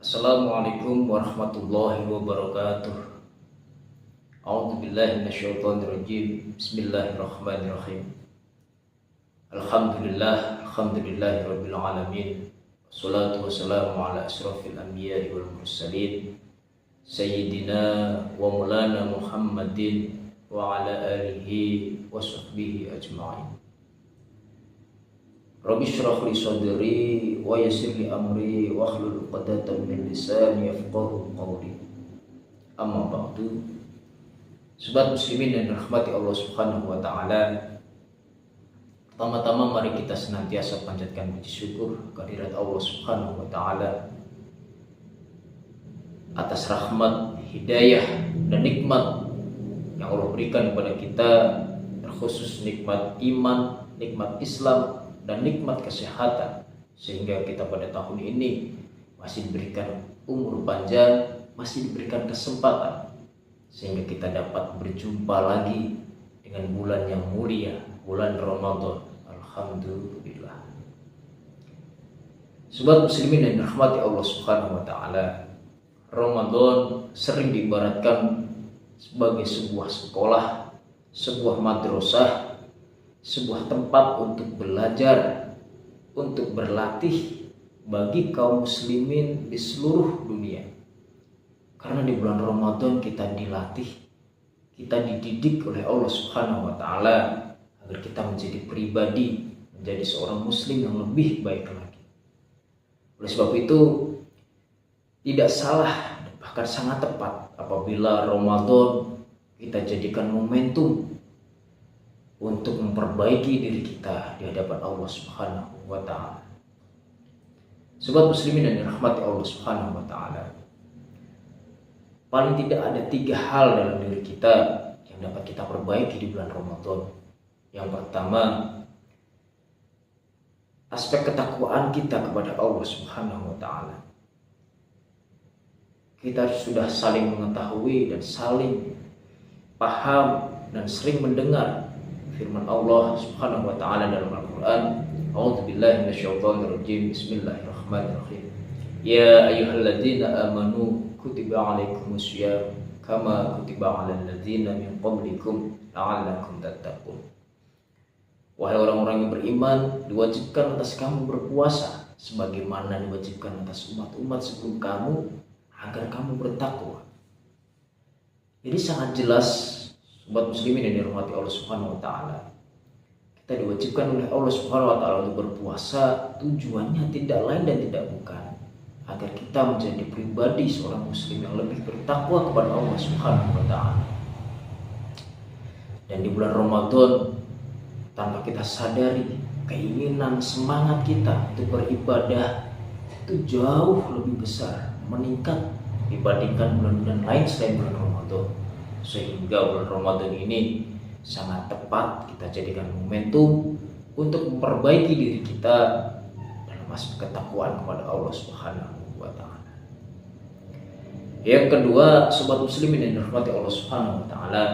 Assalamualaikum warahmatullahi wabarakatuh. A'udzubillahi minasyaitonirrajim. Bismillahirrahmanirrahim. Alhamdulillahirabbil alamin. Wassalatu wassalamu ala asyrafil anbiya'i wal mursalin sayyidina wa maulana Muhammadin wa ala alihi wa sahbihi ajma'in. Rabbi shrah li sadri wa yassir li amri wa hlul 'uqdatam min lisani yafqahu qawli. Amma ba'du. Sobat muslimin yang dirahmati Allah Subhanahu wa taala. Pertama-tama mari kita senantiasa panjatkan puji syukur kehadirat Allah Subhanahu wa taala atas rahmat, hidayah dan nikmat yang Allah berikan kepada kita, terkhusus nikmat iman, nikmat Islam dan nikmat kesehatan, sehingga kita pada tahun ini masih diberikan umur panjang, masih diberikan kesempatan sehingga kita dapat berjumpa lagi dengan bulan yang mulia, bulan Ramadan. Alhamdulillah. Sobat muslimin yang dirahmati Allah Subhanahu wa taala, Ramadan sering diibaratkan sebagai sebuah sekolah, sebuah madrasah, sebuah tempat untuk belajar, untuk berlatih bagi kaum muslimin di seluruh dunia. Karena di bulan Ramadan kita dilatih, kita dididik oleh Allah Subhanahu wa taala agar kita menjadi pribadi, menjadi seorang muslim yang lebih baik lagi. Oleh sebab itu, tidak salah, bahkan sangat tepat apabila Ramadan kita jadikan momentum untuk memperbaiki diri kita di hadapan Allah Subhanahu wa taala. Sobat muslimin yang dirahmati Allah Subhanahu wa taala, paling tidak ada 3 hal dalam diri kita yang dapat kita perbaiki di bulan Ramadan. Yang pertama, aspek ketakwaan kita kepada Allah Subhanahu wa taala. Kita sudah saling mengetahui dan saling paham dan sering mendengar firman Allah Subhanahu wa taala dalam Al-Qur'an. A'udzubillahi minasyaitonirrajim. Bismillahirrahmanirrahim. Ya ayyuhalladzina amanu kutiba 'alaikumussyiyam kama kutiba 'alal ladzina min qablikum la'allakum tattaqun. Wahai orang-orang yang beriman, diwajibkan atas kamu berpuasa sebagaimana diwajibkan atas umat-umat sebelum kamu agar kamu bertakwa. Jadi sangat jelas, sobat muslimin yang dirahmati Allah Subhanahu wa taala, kita diwajibkan oleh Allah Subhanahu wa taala untuk berpuasa. Tujuannya tidak lain dan tidak bukan agar kita menjadi pribadi seorang muslim yang lebih bertakwa kepada Allah Subhanahu wa taala. Dan di bulan Ramadan, tanpa kita sadari, keinginan semangat kita untuk beribadah itu jauh lebih besar, meningkat dibandingkan bulan-bulan lain selain bulan Ramadan. Sehingga bulan Ramadan ini sangat tepat kita jadikan momentum untuk memperbaiki diri kita dalam aspek ketakwaan kepada Allah Subhanahu wa taala. Yang kedua, sobat muslimin yang dirahmati Allah Subhanahu wa taala,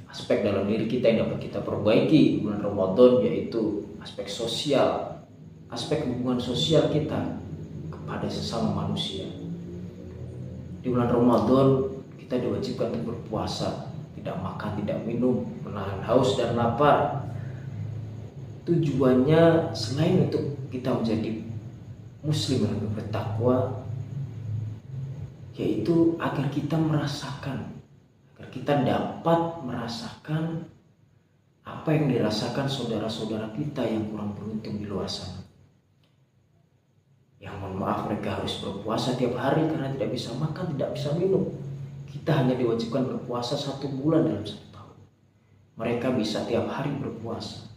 aspek dalam diri kita yang dapat kita perbaiki di bulan Ramadan yaitu aspek sosial, aspek hubungan sosial kita kepada sesama manusia. Di bulan Ramadan kita diwajibkan untuk berpuasa, tidak makan, tidak minum, menahan haus dan lapar. Tujuannya selain untuk kita menjadi muslim yang lebih bertakwa, yaitu agar kita merasakan, agar kita dapat merasakan apa yang dirasakan saudara-saudara kita yang kurang beruntung di luar sana. Yang mohon maaf, mereka harus berpuasa tiap hari karena tidak bisa makan, tidak bisa minum. Kita hanya diwajibkan berpuasa 1 bulan dalam 1 tahun. Mereka bisa tiap hari berpuasa.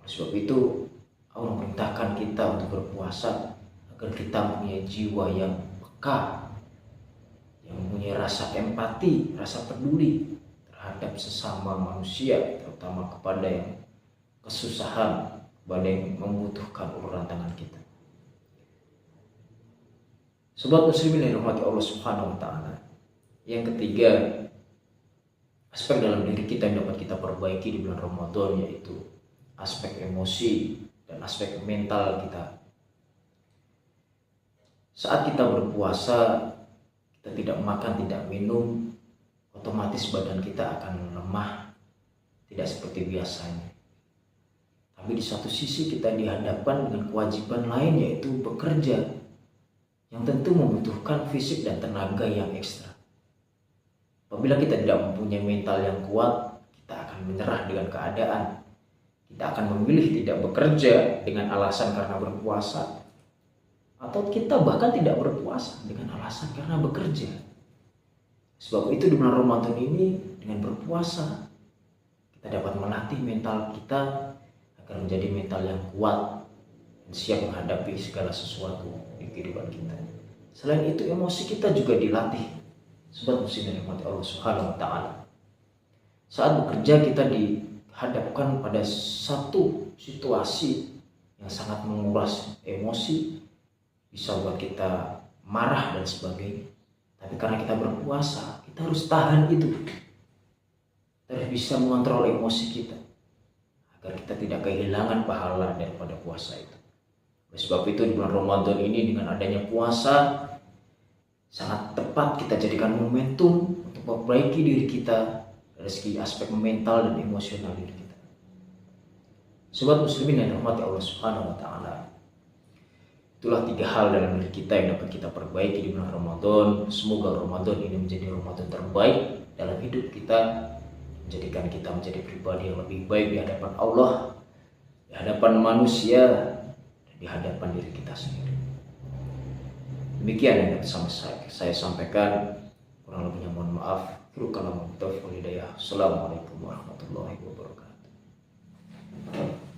Oleh sebab itu, Allah perintahkan kita untuk berpuasa agar kita mempunyai jiwa yang peka, yang mempunyai rasa empati, rasa peduli terhadap sesama manusia, terutama kepada yang kesusahan, kepada yang membutuhkan uluran tangan kita. Sobat muslimin yang dirahmati Allah Subhanahu wa taala, yang ketiga, aspek dalam diri kita yang dapat kita perbaiki di bulan Ramadan yaitu aspek emosi dan aspek mental kita. Saat kita berpuasa, kita tidak makan, tidak minum, otomatis badan kita akan lemah, tidak seperti biasanya. Tapi di satu sisi kita dihadapkan dengan kewajiban lain, yaitu bekerja, yang tentu membutuhkan fisik dan tenaga yang ekstra. Apabila kita tidak mempunyai mental yang kuat, kita akan menyerah dengan keadaan. Kita akan memilih tidak bekerja dengan alasan karena berpuasa, atau kita bahkan tidak berpuasa dengan alasan karena bekerja. Sebab itu di bulan Ramadan ini, dengan berpuasa kita dapat melatih mental kita agar menjadi mental yang kuat dan siap menghadapi segala sesuatu di kehidupan kita. Selain itu, emosi kita juga dilatih. Sebab muslimin rahmati Allah Subhanahu wa taala, saat bekerja kita dihadapkan pada satu situasi yang sangat menguras emosi, bisa buat kita marah dan sebagainya. Tapi karena kita berpuasa, kita harus tahan itu. Kita harus bisa mengontrol emosi kita agar kita tidak kehilangan pahala daripada puasa itu. Oleh sebab itu, di bulan Ramadan ini dengan adanya puasa, sangat tepat kita jadikan momentum untuk memperbaiki diri kita dari segi aspek mental dan emosional diri kita. Sobat muslimin yang dirahmati Allah Subhanahu wa taala, itulah 3 hal dalam diri kita yang dapat kita perbaiki di bulan Ramadan. Semoga Ramadan ini menjadi Ramadan terbaik dalam hidup kita, menjadikan kita menjadi pribadi yang lebih baik di hadapan Allah, di hadapan manusia, dan di hadapan diri kita sendiri. Demikian yang dapat saya sampaikan. Kurang lebihnya mohon maaf. Assalamualaikum warahmatullahi wabarakatuh.